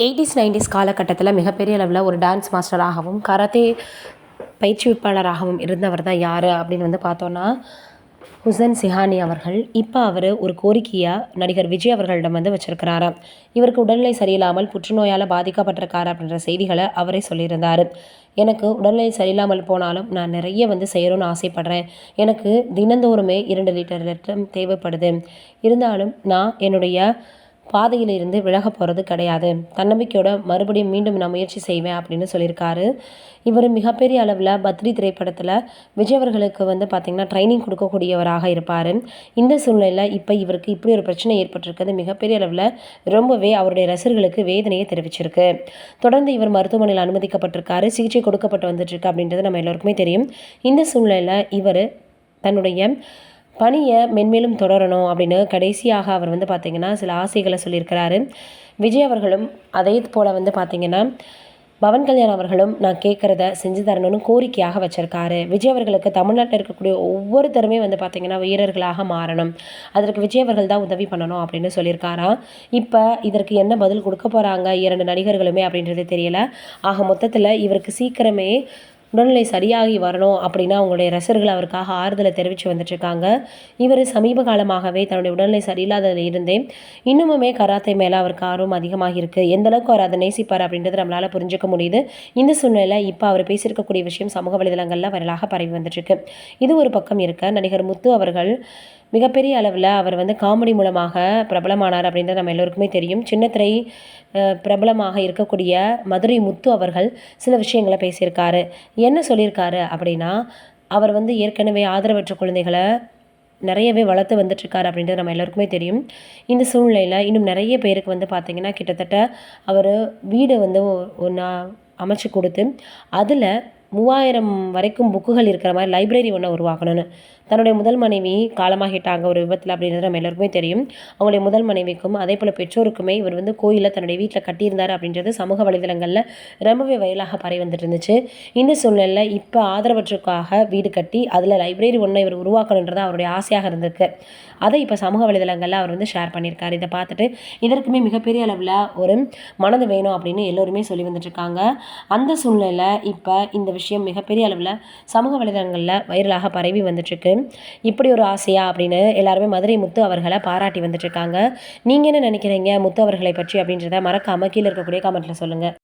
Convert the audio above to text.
Eighties 90s காலகட்டத்தில் மிகப்பெரிய அளவில் ஒரு டான்ஸ் மாஸ்டராகவும் கராத்தே பயிற்றுவிப்பாளராகவும் இருந்தவர் தான் யார் அப்படின்னு பார்த்தோன்னா ஹுசன் சிஹானி அவர்கள். இப்போ அவர் ஒரு கோரிக்கையாக நடிகர் விஜய் அவர்களிடம் வச்சிருக்கிறாராம். இவருக்கு உடல்நிலை சரியில்லாமல் புற்றுநோயால் பாதிக்கப்பட்டிருக்காரு அப்படின்ற செய்திகளை அவரே சொல்லியிருந்தார். எனக்கு உடல்நிலை சரியில்லாமல் போனாலும் நான் நிறைய செய்யணும்னு ஆசைப்படுறேன். எனக்கு தினந்தோறுமே 2 லிட்டர் ரத்தம் தேவைப்படுது. இருந்தாலும் நான் என்னுடைய பாதையில் இருந்து விலக போகிறது கிடையாது. தன்னம்பிக்கையோட மறுபடியும் மீண்டும் நான் முயற்சி செய்வேன் அப்படின்னு சொல்லியிருக்காரு. இவர் மிகப்பெரிய அளவில் பத்ரி திரைப்படத்தில் விஜய் அவர்களுக்கு பார்த்திங்கன்னா ட்ரைனிங் கொடுக்கக்கூடியவராக இருப்பார். இந்த சூழ்நிலையில் இப்போ இவருக்கு இப்படி ஒரு பிரச்சனை ஏற்பட்டிருக்கிறது மிகப்பெரிய அளவில் ரொம்பவே அவருடைய ரசிகர்களுக்கு வேதனையை தெரிவிச்சிருக்கு. தொடர்ந்து இவர் மருத்துவமனையில் அனுமதிக்கப்பட்டிருக்காரு. சிகிச்சை கொடுக்கப்பட்டு வந்துட்டுருக்கு அப்படின்றது நம்ம எல்லோருக்குமே தெரியும். இந்த சூழ்நிலையில் இவர் தன்னுடைய பணியை மென்மேலும் தொடரணும் அப்படின்னு கடைசியாக அவர் பார்த்திங்கன்னா சில ஆசைகளை சொல்லியிருக்கிறாரு. விஜய் அவர்களும் அதே போல் பார்த்திங்கன்னா பவன் கல்யாண் அவர்களும் நான் கேட்குறத செஞ்சு தரணும்னு கோரிக்கையாக வச்சுருக்காரு. விஜய் அவர்களுக்கு தமிழ்நாட்டில் இருக்கக்கூடிய ஒவ்வொருத்தருமே பார்த்திங்கன்னா வீரர்களாக மாறணும். அதற்கு விஜய் அவர்கள் தான் உதவி பண்ணணும் அப்படின்னு சொல்லியிருக்காராம். இப்போ இதற்கு என்ன பதில் கொடுக்க போகிறாங்க 2 நடிகர்களுமே அப்படின்றது தெரியல. ஆக மொத்தத்தில் இவருக்கு சீக்கிரமே உடல்நிலை சரியாகி வரணும் அப்படின்னு அவங்களுடைய ரசிகர்கள் அவருக்காக ஆறுதலை தெரிவித்து வந்துட்டுருக்காங்க. இவர் சமீப காலமாகவே தன்னுடைய உடல்நிலை சரியில்லாததில் இருந்தே இன்னுமுமே கராத்தே மேலே அவருக்கு ஆர்வம் அதிகமாக இருக்குது. எந்தளவுக்கு அவர் அதை நேசிப்பார் அப்படின்றது நம்மளால் புரிஞ்சுக்க முடியுது. இந்த சூழ்நிலையில் இப்போ அவர் பேசியிருக்கக்கூடிய விஷயம் சமூக வலைதளங்களில் வைரலாக பரவி வந்துட்டுருக்கு. இது ஒரு பக்கம் இருக்க, நடிகர் முத்து அவர்கள் மிகப்பெரிய அளவில் அவர் காமெடி மூலமாக பிரபலமானார் அப்படின்றது நம்ம எல்லோருக்குமே தெரியும். சின்னத்திரை பிரபலமாக இருக்கக்கூடிய மதுரை முத்து அவர்கள் சில விஷயங்களை பேசியிருக்காரு. என்ன சொல்லியிருக்காரு அப்படின்னா, அவர் ஏற்கனவே ஆதரவற்ற குழந்தைகளை நிறையவே வளர்த்து வந்துட்டுருக்காரு அப்படின்றது நம்ம எல்லோருக்குமே தெரியும். இந்த சூழ்நிலையில் இன்னும் நிறைய பேருக்கு பார்த்திங்கன்னா கிட்டத்தட்ட அவர் வீடு ஒன்றா அமைச்சு கொடுத்து அதில் 3000 வரைக்கும் புக்குகள் இருக்கிற மாதிரி லைப்ரரி ஒன்று உருவாக்கணும்னு தன்னுடைய முதல் மனைவி காலமாகிட்டாங்க ஒரு விபத்தில் அப்படின்றது நம்ம எல்லாருக்குமே தெரியும். அவங்களுடைய முதல் மனைவிக்கும் அதே போல் பெற்றோருக்குமே இவர் கோயிலில் தன்னுடைய வீட்டில் கட்டியிருந்தார் அப்படின்றது சமூக வலைதளங்களில் ரொம்பவே வயலாக பரவி வந்துட்டு இருந்துச்சு. இந்த சூழ்நிலையில் இப்போ ஆதரவற்றுக்காக வீடு கட்டி அதில் லைப்ரரி ஒன்றை இவர் உருவாக்கணுன்றது அவருடைய ஆசையாக இருந்திருக்கு. அதை இப்போ சமூக வலைதளங்களில் அவர் ஷேர் பண்ணியிருக்காரு. இதை பார்த்துட்டு இதற்குமே மிகப்பெரிய அளவில் ஒரு மனது வேணும் அப்படின்னு எல்லோருமே சொல்லி வந்துட்டுருக்காங்க. அந்த சூழ்நிலையில் இப்போ இந்த விஷயம் மிகப்பெரிய அளவில் சமூக வலைதளங்களில் வைரலாக பரவி வந்துட்டுருக்கு. இப்படி ஒரு ஆசையா அப்படின்னு எல்லாருமே மதுரை முத்து அவர்களை பாராட்டி வந்துட்டுருக்காங்க. நீங்கள் என்ன நினைக்கிறீங்க முத்து அவர்களை பற்றி அப்படின்றத மறக்காமல் கீழே இருக்கக்கூடிய கமெண்ட்டில் சொல்லுங்கள்.